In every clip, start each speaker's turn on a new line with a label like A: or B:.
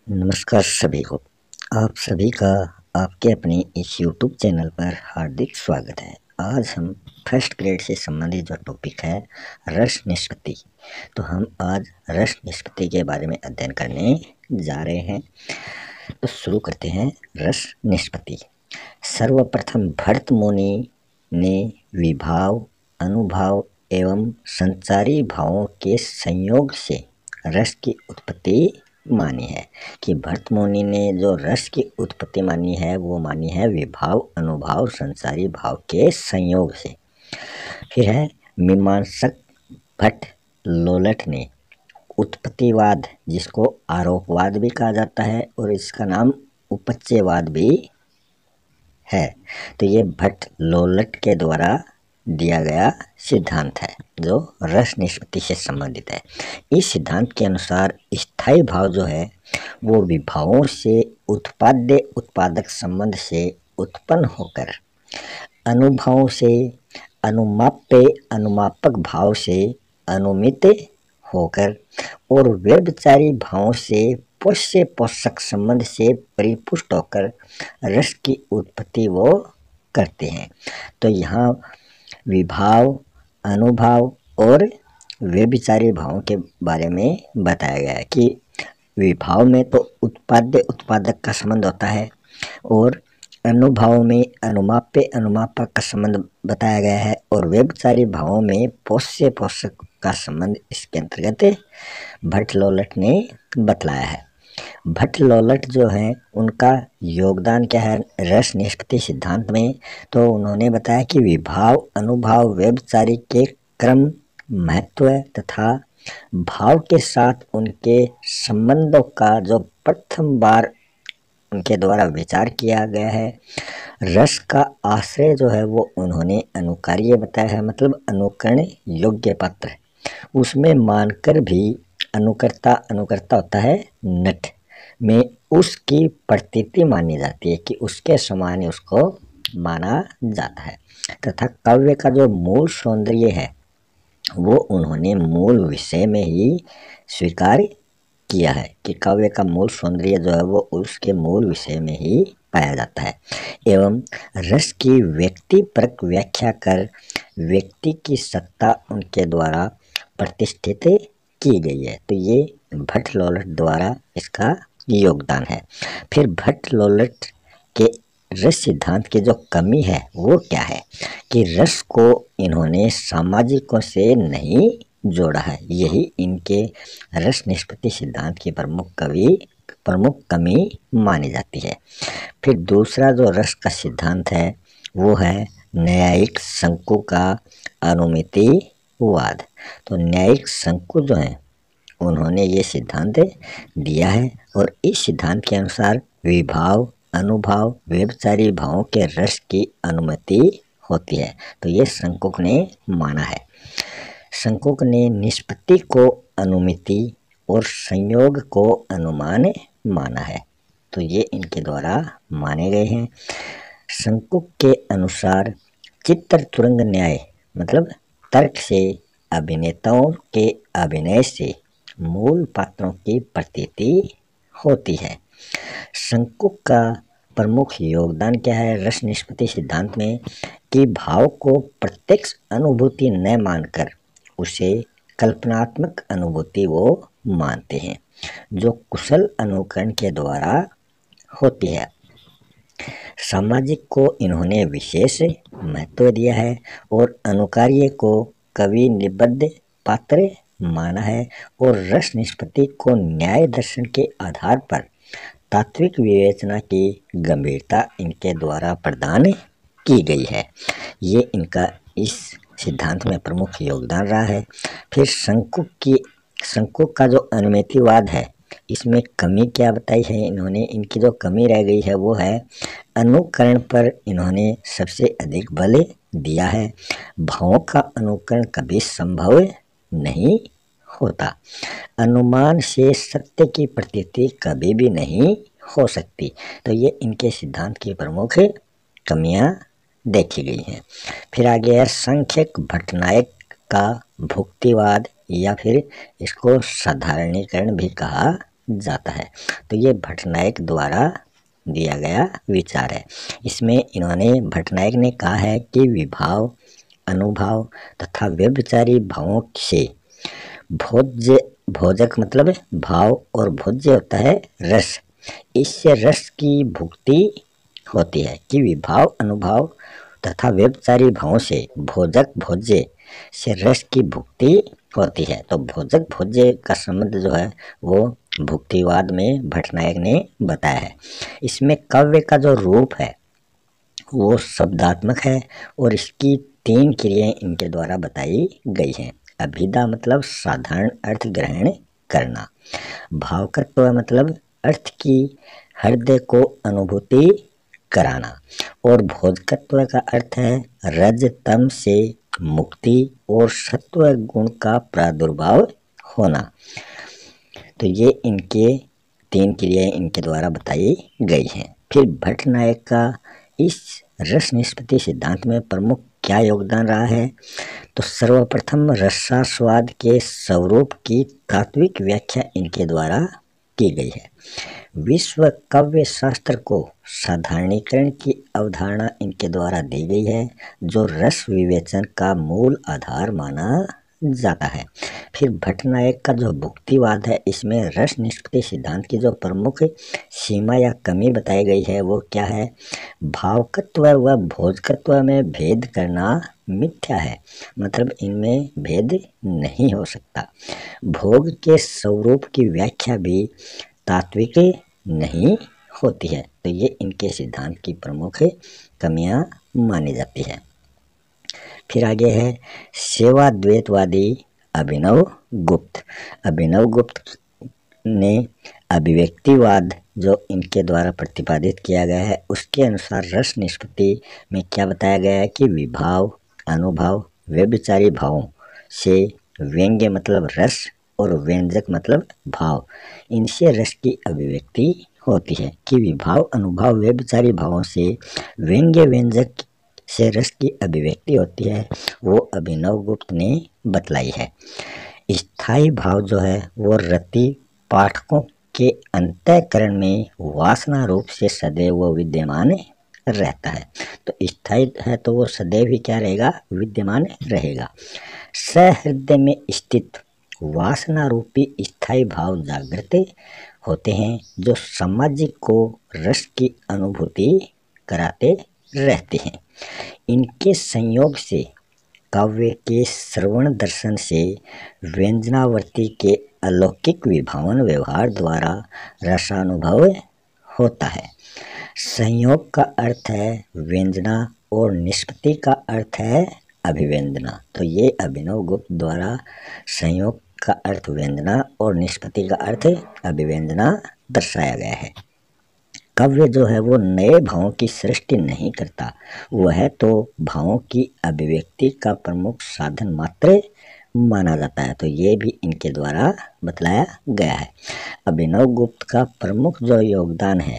A: नमस्कार सभी को। आप सभी का आपके अपने इस YouTube चैनल पर हार्दिक स्वागत है। आज हम फर्स्ट ग्रेड से संबंधित जो टॉपिक है रस निष्पत्ति, तो हम आज रस निष्पत्ति के बारे में अध्ययन करने जा रहे हैं। तो शुरू करते हैं रस निष्पत्ति। सर्वप्रथम भरत मुनि ने विभाव, अनुभाव एवं संचारी भावों के संयोग से रस की उत्पत्ति मानी है। कि भरत मुनि ने जो रस की उत्पत्ति मानी है वो मानी है विभाव, अनुभाव, संसारी भाव के संयोग से। फिर है मीमांसक भट्ट लोलट ने उत्पत्तिवाद, जिसको आरोपवाद भी कहा जाता है और इसका नाम उपच्यवाद भी है, तो ये भट्ट लोलट के द्वारा दिया गया सिद्धांत है जो रस निष्पत्ति से संबंधित है। इस सिद्धांत के अनुसार स्थायी भाव जो है वो विभावों से उत्पाद्य उत्पादक संबंध से उत्पन्न होकर अनुभवों से अनुमाप्य अनुमापक भाव से अनुमित होकर और व्यभिचारी भावों से पोष्य पोषक संबंध से परिपुष्ट होकर रस की उत्पत्ति वो करते हैं। तो यहाँ विभाव, अनुभाव और व्यभिचारी भावों के बारे में बताया गया है कि विभाव में तो उत्पाद्य उत्पादक का संबंध होता है और अनुभाव में अनुमाप्य अनुमापक का संबंध बताया गया है और व्यभिचारी भावों में पोष्य पोषक का संबंध इसके अंतर्गत भट्ट लोलट ने बतलाया है। भट्ट लोलट जो है उनका योगदान क्या है रस निष्पत्ति सिद्धांत में, तो उन्होंने बताया कि विभाव, अनुभाव, व्यभिचारी के क्रम, महत्व तथा भाव के साथ उनके संबंधों का जो प्रथम बार उनके द्वारा विचार किया गया है। रस का आश्रय जो है वो उन्होंने अनुकार्य बताया है, मतलब अनुकरण योग्य पात्र, उसमें मानकर भी अनुकर्ता होता है नट में उसकी प्रतीति मानी जाती है कि उसके समान उसको माना जाता है। तथा काव्य का जो मूल सौंदर्य है वो उन्होंने मूल विषय में ही स्वीकार किया है कि काव्य का मूल सौंदर्य जो है वो उसके मूल विषय में ही पाया जाता है एवं रस की व्यक्तिपरक व्याख्या कर व्यक्ति की सत्ता उनके द्वारा प्रतिष्ठित की गई है। तो ये भट्ट लोलट द्वारा इसका योगदान है। फिर भट्ट लोलट के रस सिद्धांत की जो कमी है वो क्या है कि रस को इन्होंने सामाजिकों से नहीं जोड़ा है, यही इनके रस निष्पत्ति सिद्धांत की प्रमुख कमी मानी जाती है। फिर दूसरा जो रस का सिद्धांत है वो है न्यायिक शंकु का अनुमितिवाद। तो न्यायिक शंकु जो है उन्होंने ये सिद्धांत दिया है और इस सिद्धांत के अनुसार विभाव, अनुभाव, व्यभिचारी भावों के रस की अनुमति होती है। तो ये शंकुक ने माना है। शंकुक ने निष्पत्ति को अनुमिति और संयोग को अनुमान माना है, तो ये इनके द्वारा माने गए हैं। शंकुक के अनुसार चित्र तुरंग न्याय, मतलब तर्क से अभिनेताओं के अभिनय से मूल पात्रों की प्रतीति होती है। शंकुक का प्रमुख योगदान क्या है रस निष्पत्ति सिद्धांत में कि भाव को प्रत्यक्ष अनुभूति न मानकर उसे कल्पनात्मक अनुभूति वो मानते हैं जो कुशल अनुकरण के द्वारा होती है। सामाजिक को इन्होंने विशेष महत्व दिया है और अनुकार्य को कवि निबद्ध पात्र माना है और रस निष्पत्ति को न्याय दर्शन के आधार पर तात्विक विवेचना की गंभीरता इनके द्वारा प्रदान की गई है। ये इनका इस सिद्धांत में प्रमुख योगदान रहा है। फिर शंकुक का जो अनुमितिवाद है इसमें कमी क्या बताई है इन्होंने, इनकी जो कमी रह गई है वो है अनुकरण पर इन्होंने सबसे अधिक बल दिया है। भावों का अनुकरण कभी संभव नहीं होता, अनुमान से सत्य की प्रतीति कभी भी नहीं हो सकती। तो ये इनके सिद्धांत की प्रमुख कमियां देखी गई हैं। फिर आगे है सांख्यिक भट्टनायक का भुक्तिवाद या फिर इसको साधारणीकरण भी कहा जाता है। तो ये भट्टनायक द्वारा दिया गया विचार है। इसमें इन्होंने भट्टनायक ने कहा है कि विभाव, अनुभाव तथा व्यभिचारी भावों से भोज्य, भोजक मतलब भाव और भोज्य होता है रस, इससे रस की भुक्ति होती है। कि विभाव, अनुभाव तथा व्यभिचारी भावों से भोजक, भोज्य से रस की भुक्ति होती है। तो भोजक भोज्य का संबंध जो है वो भुक्तिवाद में भट्टनायक ने बताया है। इसमें काव्य का जो रूप है वो शब्दात्मक है और इसकी 3 क्रियाएं इनके द्वारा बताई गई हैं। अभिधा मतलब साधारण अर्थ ग्रहण करना, भावकत्व मतलब अर्थ की हृदय को अनुभूति कराना, और भोजकत्व का अर्थ है रज तम से मुक्ति और सत्व गुण का प्रादुर्भाव होना। तो ये इनके 3 क्रियाएं इनके द्वारा बताई गई हैं। फिर भट्टनायक का इस रस निष्पत्ति सिद्धांत में प्रमुख क्या योगदान रहा है? तो सर्वप्रथम रसास्वाद के स्वरूप की तात्विक व्याख्या इनके द्वारा की गई है। विश्व काव्य शास्त्र को साधारणीकरण की अवधारणा इनके द्वारा दी गई है, जो रस विवेचन का मूल आधार माना जाता है। फिर भट्टनायक का जो भुक्तिवाद है, इसमें रस निष्पत्ति सिद्धांत की जो प्रमुख सीमा या कमी बताई गई है वो क्या है? भावकत्व व भोजकत्व में भेद करना मिथ्या है, मतलब इनमें भेद नहीं हो सकता। भोग के स्वरूप की व्याख्या भी तात्विक नहीं होती है। तो ये इनके सिद्धांत की प्रमुख कमियां मानी जाती है। फिर आगे है सेवा द्वैतवादी अभिनव गुप्त। अभिनव गुप्त ने अभिव्यक्तिवाद जो इनके द्वारा प्रतिपादित किया गया है उसके अनुसार रस निष्पत्ति में क्या बताया गया है कि विभाव, अनुभाव, व्यभिचारी भावों से व्यंग्य मतलब रस और व्यंजक मतलब भाव, इनसे रस की अभिव्यक्ति होती है। कि विभाव, अनुभाव, व्यभिचारी भावों से व्यंग्य, व्यंजक से रस की अभिव्यक्ति होती है, वो अभिनव गुप्त ने बतलाई है। स्थायी भाव जो है वो रति पाठकों के अंतःकरण में वासना रूप से सदैव विद्यमान रहता है। तो स्थायी है तो वो सदैव ही क्या रहेगा? विद्यमान रहेगा। सहृदय में स्थित वासना रूपी स्थायी भाव जागृत होते हैं, जो सामाजिक को रस की अनुभूति कराते रहते हैं। इनके संयोग से काव्य के श्रवण दर्शन से व्यंजनावर्ती के अलौकिक विभावन व्यवहार द्वारा रसानुभव होता है। संयोग का अर्थ है व्यंजना और निष्पत्ति का अर्थ है अभिव्यंजना। तो ये अभिनव गुप्त द्वारा संयोग का अर्थ व्यंजना और निष्पत्ति का अर्थ अभिव्यंजना दर्शाया गया है। काव्य जो है वो नए भावों की सृष्टि नहीं करता, वह तो भावों की अभिव्यक्ति का प्रमुख साधन मात्र माना जाता है। तो ये भी इनके द्वारा बतलाया गया है। अभिनव गुप्त का प्रमुख जो योगदान है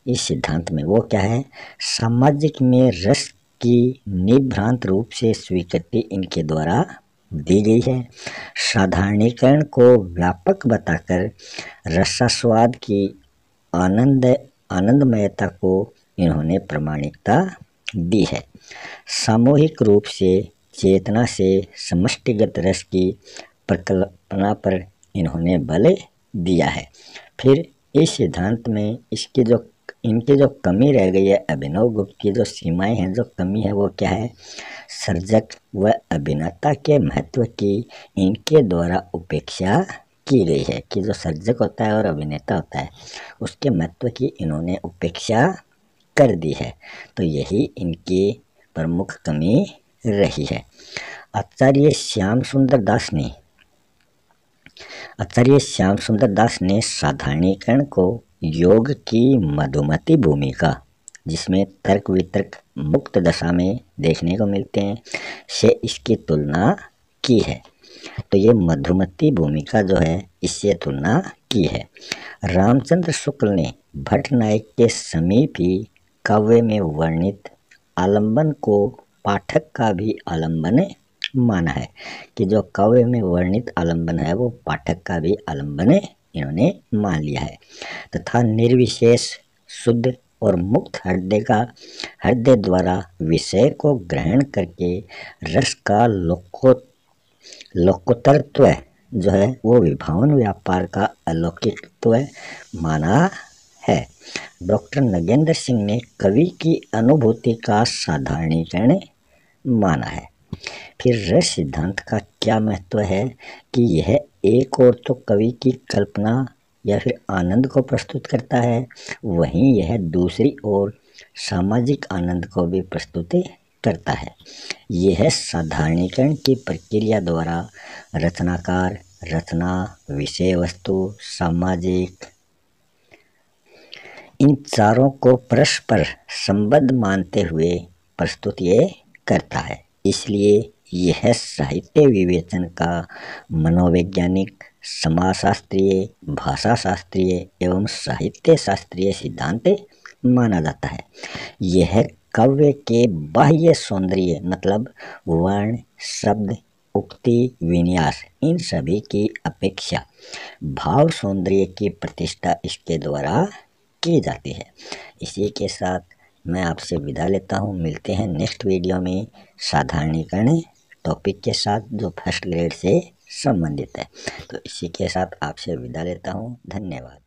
A: इस सिद्धांत में वो क्या है? सामाजिक में रस की निभ्रांत रूप से स्वीकृति इनके द्वारा दी गई है। साधारणीकरण को व्यापक बताकर रसास्वाद की आनंदमयता को इन्होंने प्रामाणिकता दी है। सामूहिक रूप से चेतना से समष्टिगत रस की प्रकल्पना पर इन्होंने बल दिया है। फिर इस सिद्धांत में इनकी जो कमी रह गई है, अभिनव गुप्त की जो सीमाएं हैं, जो कमी है वो क्या है? सर्जक व अभिनेता के महत्व की इनके द्वारा उपेक्षा की गई है। कि जो सर्जक होता है और अभिनेता होता है उसके महत्व की इन्होंने उपेक्षा कर दी है। तो यही इनकी प्रमुख कमी रही है। आचार्य श्याम सुंदर दास ने साधारणीकरण को योग की मधुमती भूमिका, जिसमें तर्क वितर्क मुक्त दशा में देखने को मिलते हैं, से इसकी तुलना की है। तो ये मधुमती भूमिका जो है इससे तुलना की है। रामचंद्र शुक्ल ने भट्टनायक के समीप ही काव्य में वर्णित आलंबन को पाठक का भी आलंबन माना है। कि जो काव्य में वर्णित आलंबन है वो पाठक का भी आलंबन इन्होंने मान लिया है, तथा निर्विशेष शुद्ध और मुक्त हृदय द्वारा विषय को ग्रहण करके रस का लोकोत्तरत्व जो है वो विभावन व्यापार का अलौकिकत्व माना है। डॉक्टर नगेंद्र सिंह ने कवि की अनुभूति का साधारणीकरण माना है। फिर रस सिद्धांत का क्या महत्व है कि यह एक और तो कवि की कल्पना या फिर आनंद को प्रस्तुत करता है, वहीं यह दूसरी ओर सामाजिक आनंद को भी प्रस्तुत करता है। यह साधारणीकरण की प्रक्रिया द्वारा रचनाकार रचना, विषय वस्तु, सामाजिक इन चारों को परस्पर संबद्ध मानते हुए प्रस्तुत ये करता है। इसलिए यह साहित्य विवेचन का मनोवैज्ञानिक, समाजशास्त्रीय, भाषा शास्त्रीय एवं साहित्य शास्त्रीय सिद्धांत माना जाता है। यह काव्य के बाह्य सौंदर्य मतलब वर्ण, शब्द, उक्ति, विन्यास इन सभी की अपेक्षा भाव सौंदर्य की प्रतिष्ठा इसके द्वारा की जाती है। इसी के साथ मैं आपसे विदा लेता हूँ। मिलते हैं नेक्स्ट वीडियो में साधारणीकरण टॉपिक के साथ जो फर्स्ट ग्रेड से संबंधित है। तो इसी के साथ आपसे विदा लेता हूँ। धन्यवाद।